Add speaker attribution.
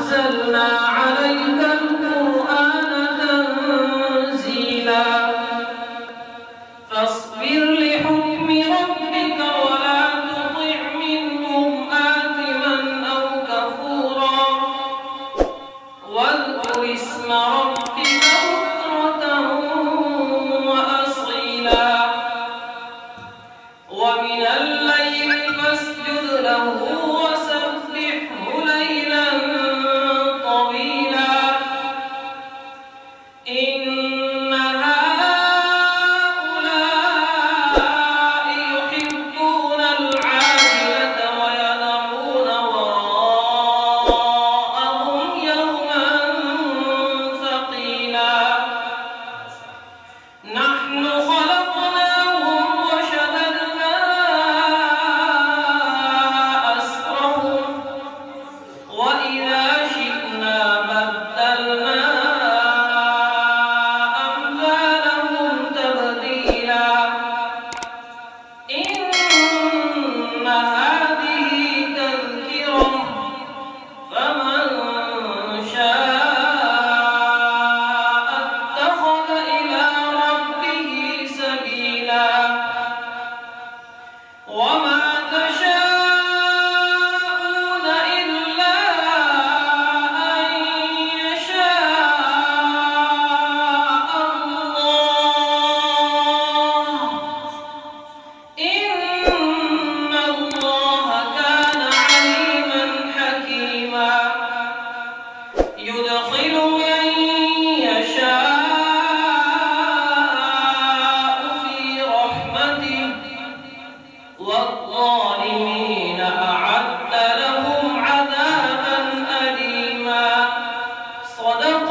Speaker 1: نزلنا عليك القرآن تنزيلا فاصبر لحكم ربك ولا تطع منهم آثما أو كفورا واذكر اسم ربك بكرة وأصيلا ومن الليل فاسجد له وسبحه ليلا طويلا إن هؤلاء يحبون العاجلة ويذرون وراءهم يوما ثقيلا نحن خلقناهم وشددنا أسرهم وإذا شئنا بدلنا أمثالهم تبديلا إن هذه تذكرة فمن شاء اتخذ إلى ربه سبيلا وما تشاءون إلا أن يشاء الله إن الله كان عليما حكيما يدخل من يشاء في رحمته والظالمين أعد لهم عذابا أليما صدق